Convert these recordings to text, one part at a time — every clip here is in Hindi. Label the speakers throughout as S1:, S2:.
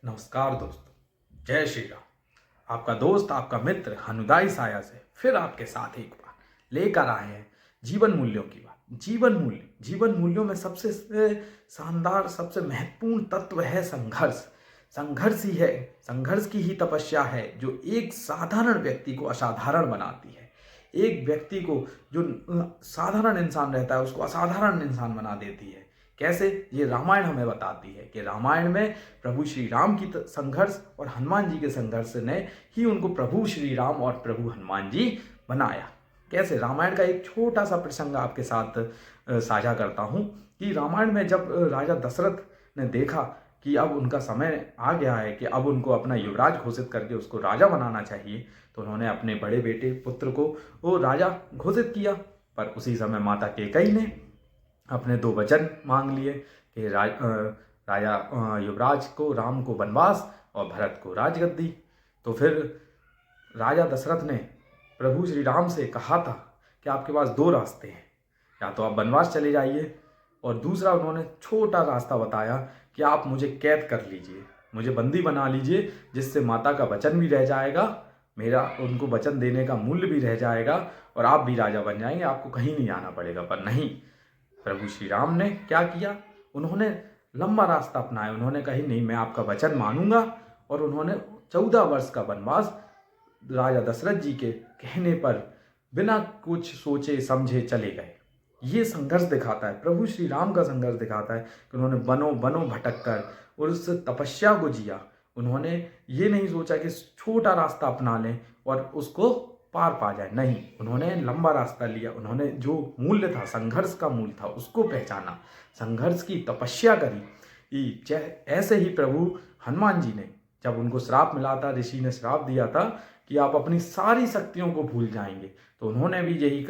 S1: नमस्कार दोस्तों, जय श्री राम। आपका दोस्त, आपका मित्र हनुदाई साया से फिर आपके साथ एक बार लेकर आए हैं जीवन मूल्यों की बात। जीवन मूल्यों में सबसे शानदार, सबसे महत्वपूर्ण तत्व है संघर्ष। संघर्ष ही है, संघर्ष की ही तपस्या है जो एक साधारण व्यक्ति को असाधारण बनाती है। एक व्यक्ति को जो साधारण इंसान रहता है उसको असाधारण इंसान बना देती है। कैसे? ये रामायण हमें बताती है कि रामायण में प्रभु श्री राम की संघर्ष और हनुमान जी के संघर्ष ने ही उनको प्रभु श्री राम और प्रभु हनुमान जी बनाया। कैसे? रामायण का एक छोटा सा प्रसंग आपके साथ साझा करता हूँ कि रामायण में जब राजा दशरथ ने देखा कि अब उनका समय आ गया है कि अब उनको अपना युवराज घोषित करके उसको राजा बनाना चाहिए, तो उन्होंने अपने बड़े बेटे पुत्र को वो राजा घोषित किया। पर उसी समय माता कैकेयी ने अपने 2 वचन मांग लिए कि राजा युवराज को, राम को वनवास और भरत को राजगद्दी। तो फिर राजा दशरथ ने प्रभु श्री राम से कहा था कि आपके पास 2 रास्ते हैं, या तो आप वनवास चले जाइए, और दूसरा उन्होंने छोटा रास्ता बताया कि आप मुझे कैद कर लीजिए, मुझे बंदी बना लीजिए, जिससे माता का वचन भी रह जाएगा, मेरा उनको वचन देने का मूल्य भी रह जाएगा, और आप भी राजा बन जाएंगे, आपको कहीं नहीं जाना पड़ेगा। पर नहीं, प्रभु श्री राम ने क्या किया? उन्होंने लंबा रास्ता अपनाया। उन्होंने कही नहीं, मैं आपका वचन मानूंगा, और उन्होंने 14 वर्ष का वनवास राजा दशरथ जी के कहने पर बिना कुछ सोचे समझे चले गए। ये संघर्ष दिखाता है, प्रभु श्री राम का संघर्ष दिखाता है कि उन्होंने बनों भटक कर और उस तपस्या को जिया। उन्होंने ये नहीं सोचा कि छोटा रास्ता अपना लें और उसको पार पा जाए, नहीं, उन्होंने लंबा रास्ता लिया। उन्होंने जो मूल्य था, संघर्ष का मूल्य था, उसको पहचाना, संघर्ष की तपस्या करी। ऐसे ही प्रभु हनुमान जी ने, जब उनको श्राप मिला था, ऋषि ने श्राप दिया था कि आप अपनी सारी शक्तियों को भूल जाएंगे, तो उन्होंने भी यही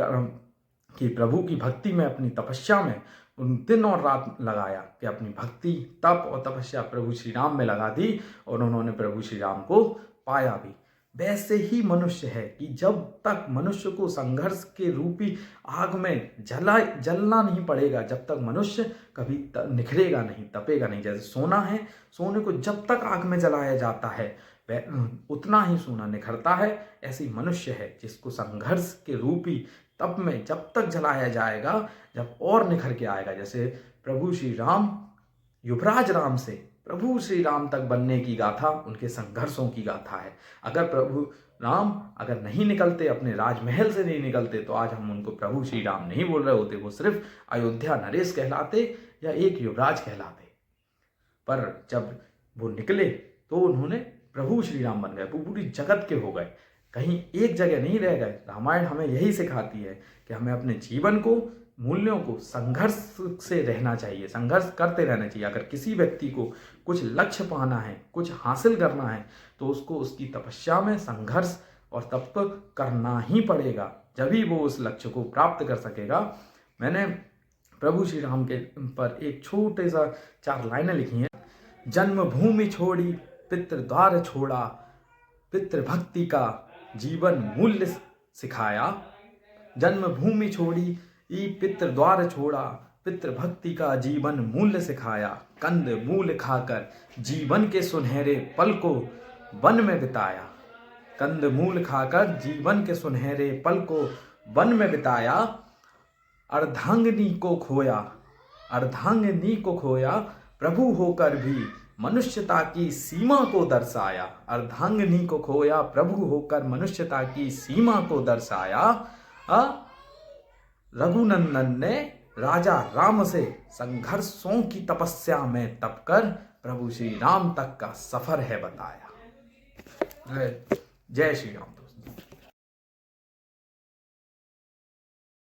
S1: कि प्रभु की भक्ति में, अपनी तपस्या में उन दिन और रात लगाया कि अपनी भक्ति, तप और तपस्या प्रभु श्री राम में लगा दी, और उन्होंने प्रभु श्री राम को पाया भी। वैसे ही मनुष्य है कि जब तक मनुष्य को संघर्ष के रूपी आग में जलना नहीं पड़ेगा, जब तक मनुष्य कभी निखरेगा नहीं, तपेगा नहीं। जैसे सोना है, सोने को जब तक आग में जलाया जाता है वह उतना ही सोना निखरता है। ऐसी मनुष्य है जिसको संघर्ष के रूपी तप में जब तक जलाया जाएगा, जब और निखर के आएगा। जैसे प्रभु श्री राम, युवराज राम से प्रभु श्री राम तक बनने की गाथा उनके संघर्षों की गाथा है। अगर प्रभु राम अगर नहीं निकलते, अपने राजमहल से नहीं निकलते, तो आज हम उनको प्रभु श्री राम नहीं बोल रहे होते, वो सिर्फ अयोध्या नरेश कहलाते या एक युवराज कहलाते। पर जब वो निकले तो उन्होंने प्रभु श्री राम बन गए, वो पूरी जगत के हो गए, कहीं एक जगह नहीं रह गए। रामायण हमें यही सिखाती है कि हमें अपने जीवन को, मूल्यों को संघर्ष से रहना चाहिए, संघर्ष करते रहना चाहिए। अगर किसी व्यक्ति को कुछ लक्ष्य पाना है, कुछ हासिल करना है, तो उसको उसकी तपस्या में संघर्ष और तप करना ही पड़ेगा, जभी वो उस लक्ष्य को प्राप्त कर सकेगा। मैंने प्रभु श्री राम के पर एक छोटे सा 4 लाइनें लिखी हैं। जन्मभूमि छोड़ी पितृद्वार छोड़ा, पितृभक्ति का जीवन मूल्य सिखाया। जन्मभूमि छोड़ी पितृद्वार छोड़ा, पितृभक्ति का जीवन मूल्य सिखाया। कंद मूल खाकर जीवन के सुनहरे पल को वन में बिताया। कंद मूल खाकर जीवन के सुनहरे पल को वन में बिताया। अर्धांगिनी को खोया, प्रभु होकर भी मनुष्यता की सीमा को दर्शाया। अर्धांगिनी को खोया, प्रभु होकर मनुष्यता की सीमा को दर्शाया। रघुनंदन ने राजा राम से संघर्षों की तपस्या में तप कर प्रभु श्री राम तक का सफर है बताया। जय श्री राम।